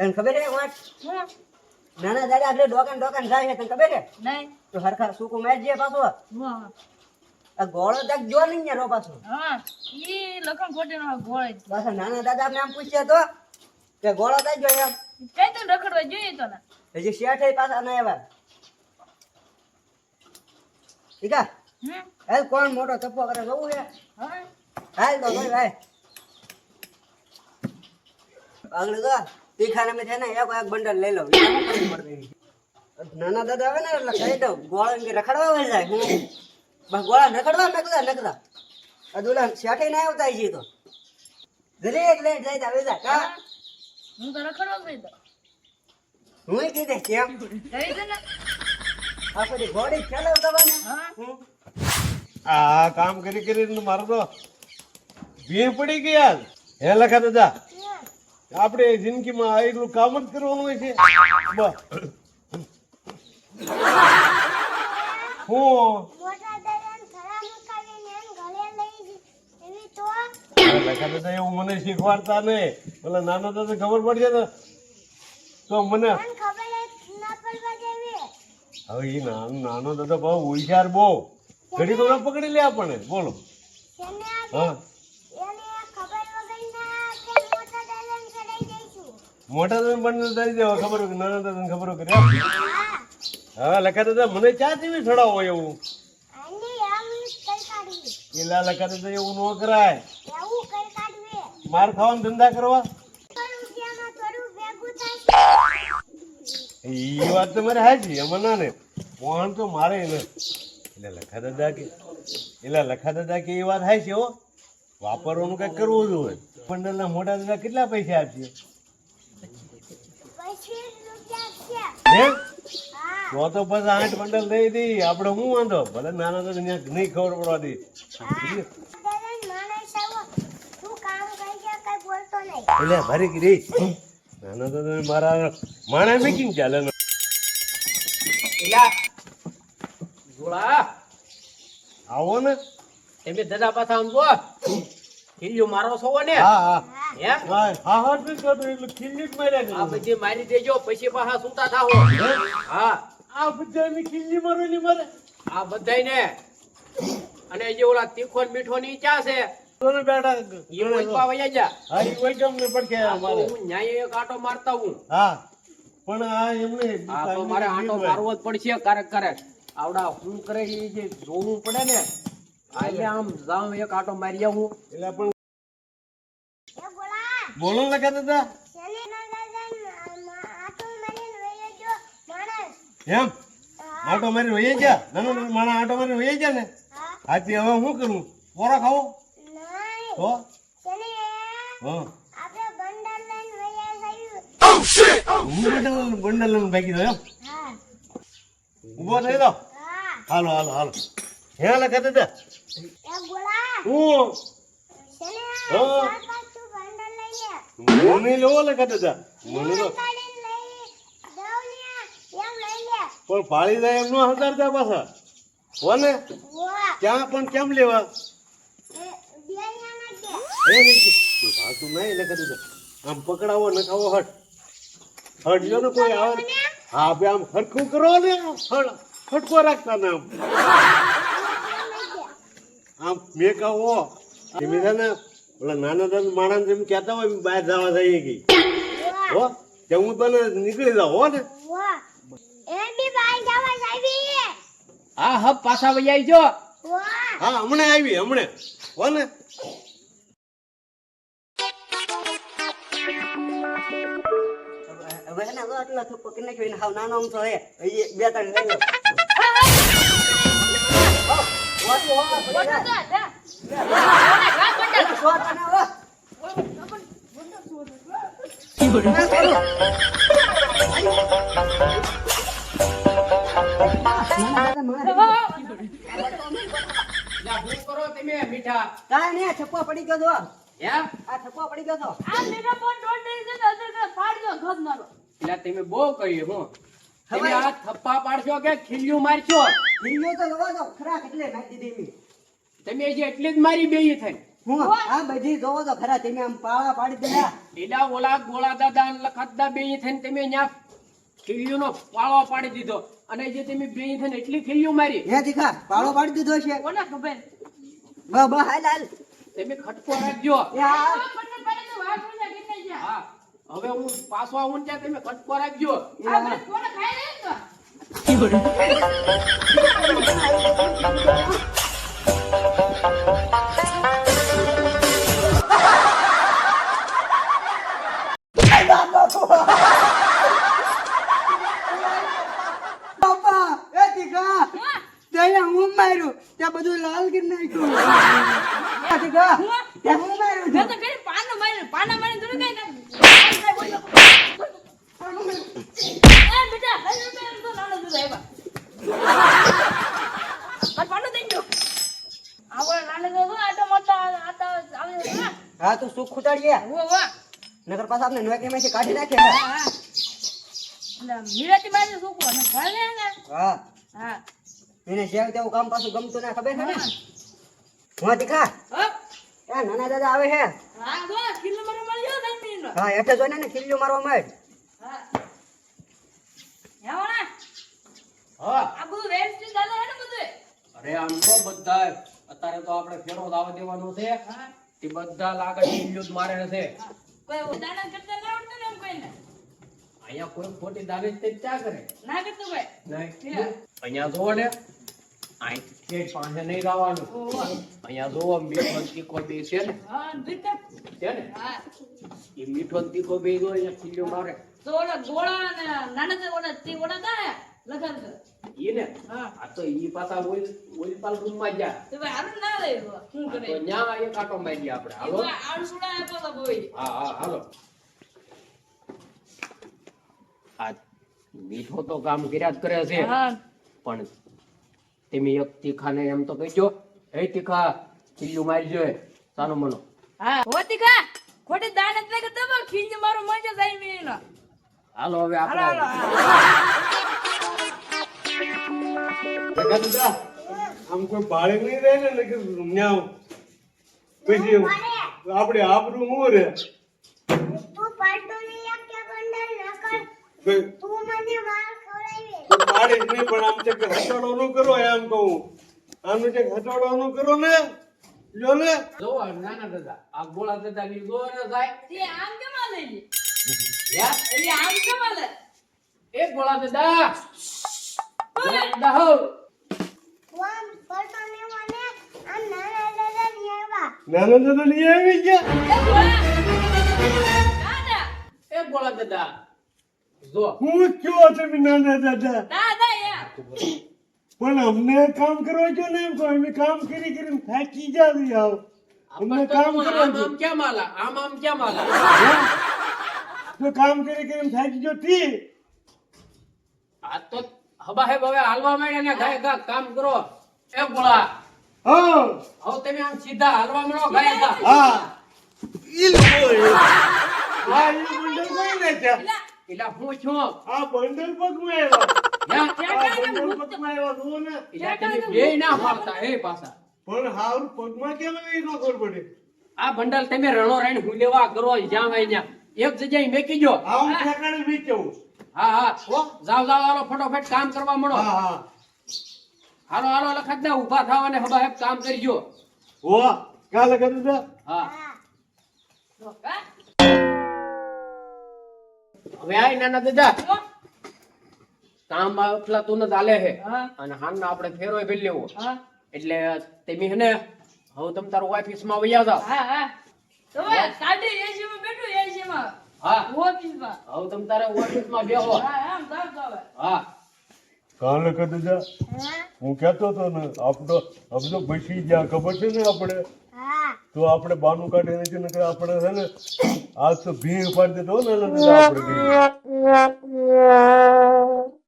તને ખબર હે વાત નાના દાદા આપણે દોકાન જાય છે તને ખબર હે નહીં તો હરખા સૂકું મેચ જે પાછો આ ગોળો તક જો નહીં ને રો પાછો હા ઈ લખન ખોટી નો ગોળે પાછા નાના દાદા આપણે આમ પૂછ્યા તો કે ગોળો તક જો એમ કઈ તો રખડવા જોઈએ તો ને હજી શેઠ પાછા ના આવ્યા ઠીક છે હાલ કોણ મોટો ચપ્પો કરે જવું છે હા હાલ તો ભાઈ આગળ તો તીખાને મેં છે ને એક બંડલ લઈ લો નાના દાદા આવે ને એટલે કહી દઉં ગોળા કે રખડવા વળી જાય હું બસ ગોળા નખડવા નકદા અદુલા શેઠે ના આવતા છે તો દરેક લઈ જાય આવે જા કા હું તો રખડવા ગઈ તો હું કીધે કેમ કહી દે ને આપણી ઘોડી ચલાવતાવાને હા આ કામ કરી કરીને મારો તો ભીડ પડી ગઈ યાર હે લખા દાદા આપણે જિંદગીમાં એટલું કામ જ કરવાનું હોય છે બસ હું લખા દાદા એવું મને શીખવાડતા નહીં પેલા નાના દાદા ખબર પડશે ને તો મને હવે એ નાનો દાદા બહુ હોશિયાર બહુ ઘડી તો ના પકડી લે આપણને બોલો હા મોટા દાદા બંને દઈ દેવા ખબર હોય કે નાના દાદા ખબર હોય કે હા લખા દાદા મને ચા જેવી છોડાવો એવું એલા લખા દાદા એવું ન કરાય માર ખાવાનો ધંધા કરવા એ વાત તો મારે હાજી એમાં ના ને મોહન તો મારે ને એટલે લખા દાદા કે એ વાત હાજી હો વાપરવાનું કઈ કરવું જોઈએ બંડલના મોટા દાદા કેટલા પૈસા આપશે હે તો પછી 8 બંડલ દઈ દી આપડે હું વાંધો ભલે નાના તો નહીં ખબર પડવા દી એટલે ભરી કરી નાના તો મારા માણા મેકિંગ ચાલે ને આવો ને તમે દાદા પાછા આમ જો ખીલ્યું મારો છો ને હા હા હે હા હા એટલે ખીલ્લી જ માર્યા આ બધી મારી દેજો પછી પાછા સુતા થાઓ હા આ બધાની ખીલ્લી મારેલી મારે આ બધાયને અને જે ઓલા તીખો ને મીઠો ની ચા છે તોને બેટા ઈ ઓલપા વયા જા હા ઈ કોઈ કામ ને પડકે મારે હું ન્યાય એક આટો મારતા હું હા પણ આ એમને આ તો મારે આટો મારવો જ પડશે ક્યારેક આવડા હું કરે એ જે જોવું પડે ને એટલે આમ જામ એક આટો મારી આવું એટલે પણ બોલો લખા દાદા એમ આટો મારી વહી જા નાનો માણા આટો મારી વહી જા ને હાથી હવે હું કરું પોરો ખાવો તો હા બંડલ લઈને ભાગી દો એમ ઉભો થઈ દો હાલો હે લખા દાદા હું મને લેવો લખા દાદા મને તો પણ પાળી જાય એમ નો હજારતા પાછા કોને ક્યાં પણ કેમ લેવા ભાગતું નહીં લખા દાદા આમ પકડાવો ન ખાવો હટ જો ને કોઈ આવે હા બે આમ હરખું કરો ને ફટકો રાખતા ને આમ મેકાવો એમ છે ને ઓલા નાના નાના માણસ એમ કહેતા હોય બહાર જવા જઈએ ગઈ હો તે હું તને નીકળી જાઉં હો ને હા હબ પાછા વયા જો હા હમણાં આવી હો ને હવે ને આટલા થપ્પો કે નાખ્યો હાવ નાનો આમ તો હે બે ત્રણ લઈ લો મીઠા કાંઈ નહીં થપ્પો પડી ગયો તો હે આ થપ્પો પડી ગયો તો આ મેરા ફોન ડોટ દે છે અદર કે ફાડ દો ઘર મારો એટલે તમે બહુ કહ્યું હું તમે આ થપ્પા પાડશો કે ખીલ્યું મારશો હિલ્યો તો લવા દો ખરા કેટલે નાખી દીધી તમે જે એટલી જ મારી બેઈ થઈ હું આ બધી જોવો તો ખરા તમે આમ પાળા પાડી દીધા. એડા ઓલા ગોળા દાદા અને લખતદા બેય થઈને તમે ન્યા ખીલ્યુંનો પાળો પાડી દીધો અને જે તમે બેય થઈને એટલી ખીલ્યું મારી હે દીખા પાળો પાડી દીધો છે. કોને ખબર બા હાલ હાલ. તમે ખટકો રાખજો. એ આ આ પટ્ટો પાડે તો વાત હોય ને કેટલે છે હા હવે હું પાછો આવું ને ત્યાં તમે ખટકો રાખજો. આ બધું કોને ખાઈ લે તો બાપા એ દીખા ત્યાં હું માર્યું ત્યાં બધું લાલ કરી નાખ્યું. આ દીખા ત્યાં હું માર્યું મેં તો કઈ પાના મારી થોડું કઈ ના એ બેટા હજુ મેં તો નાનો દૂધ આવ્યા આ પાનો દઈ દો આવડે નાને દો આટો મોટો આટા આવે ને હા તું સુખ ખૂટાડીએ વો નગર પાછા આપણે નોકરીમાંથી કાઢી નાખે. હા મીરાતી બાજુ છોકરો ને ભણે ને હા હા એને જેવું તેવું કામ પાછું ગમતું ના ખબર છે ને. હું દીખા હા એ નાના દાદા આવે છે. હા જો કિલો મારો મળ્યો નહીં મીનો હા એટલે જોઈને ને ખીલ્યું મારવા માંડ. હા યાવણા હા આ બધું વેસ્ટ ચાલે હે ને બધું અરે આમ તો બધા અત્યારે તો આપણે ફેરો દાવા દેવાનો છે હા તે બધા લાગે ખીલ્યું જ મારે છે. કોઈ ઉદાહરણ કરતા ના આવડતું ને એમ કોઈને અહીંયા કોઈ ખોટી દાવે તે ક્યાં કરે ના કરતું કોઈ નહીં અહીંયા જોવો ને અહીં ઠેઠ પાસે નહીં લાવવાનું. અહીંયા જોવો મીઠો ને તીખો બે છે ને હા દીકરા છે ને હા એ મીઠો ને તીખો બે જો અહીંયા ખીલ્યું મારે તો ઓલા ગોળા ને નાના તે ઓલા તે ઓલા તા ને લગન ઈ ને હા આ તો ઈ પાછા ઓલપાલ રૂમમાં ગયા તો ભાઈ હારું ના લે શું કરે તો ન્યા એક આટો મારી ગયા આપણે. હાલો આડ સુડા આપ્યો તો કોઈ હા હા હાલો. આ મીઠો તો કામ કર્યા જ કરે છે હા પણ તમે એક તીખાને એમ તો કહેજો એ તીખા ખીલ્યું મારી જોઈએ સાનો મનો. હા હોતી કા ખોટી દાન એટલે કે તમે ખીંજ મારો મજા જાય મીનો હાલો હવે હાલો આપણે લખા દાદા આમ કોઈ બાળક નહીં રહે ને કે ન્યાવ પછી આપણે આબરૂ હું રે તું પાટોલી એક કે બંડલ નકર કોઈ તું મને માર ખવડાવી બાળક નહીં પણ આમ છે કે હટાડો નું કરો એમ કહું. આનું છે હટાડો નું કરો ને જો ને જોવો નાના દાદા આ ગોળા દાદા ની જોવો ને સાહેબ તે આમ કેમ આલે લે યા એ આમ કેમ આલે એ ગોળા દાદા ગોળા દાદા હો વામ પાટોલી મને આ નાના દાદા નિયાવા નાના દાદા નહીં આવી ગયા. એ ગોળા દાદા એ ગોળા દાદા જો હું કયો તમે નાના દાદા દાદા યા પણ અમને કામ કરવા જો ને એમ કહો અમે કામ કરી કરીને થાકી જાવી આવ અમને કામ કરવા આમ દો. આમ કેમ આલા આમ કેમ આલા તો કામ કરી કરીને થાકી જો તી આ તો હબા હે હવે હાલવા માંડ્યા ને ગાય ગા કામ કરો એ ગોળા હા હવે તમે આમ સીધા હાલવા માંડો ગાય ગા હા ઈ લોકો હા ઈ બંડલ કોઈ ને છે એટલે હું છું આ બંડલ પગમાં આવ્યો યા આ બંડલ પગમાં આવ્યો જુઓ ને એટલે તમે બેય ના ફાવતા હે પાછા પણ હાવ પગમાં કેમ આવી નો ખબર પડે આ બંડલ તમે રણો રહીને હું લેવા કરો જ્યાં હોય ત્યાં એક જગ્યાએ મેકી જો આવું ઠેકાણે વીચવું હા હા જાવ જાવ હાલો ફટોફટ કામ કરવા મળો હા હા હાલો હાલો લખત ના ઊભા થાવ અને હબા હેબ કામ કરજો હો કાલે કરું તો હા હા હવે આય નાના દાદા કામ એટલા તું જ હાલે છે હા અને હાન આપણે ફેરો ભરી લેવો હા એટલે તમે હે ને હવે તમે તારું ઓફિસ માં વયા જાવ હા હા તો સાડી એસી માં બેઠું એસી માં હા ઓફિસ માં હવે તમે તારે ઓફિસ માં બેહો હા આમ જાવ જાવ હા કાલે કદા હા હું કહેતો હતો ને આપણો બસી ગયા ખબર છે ને આપણે હા તો આપણે બાનું કાઢીને છે ને કે આપણે છે ને આજ તો ભી ઉપાડી દેતો ને આપણે ભી.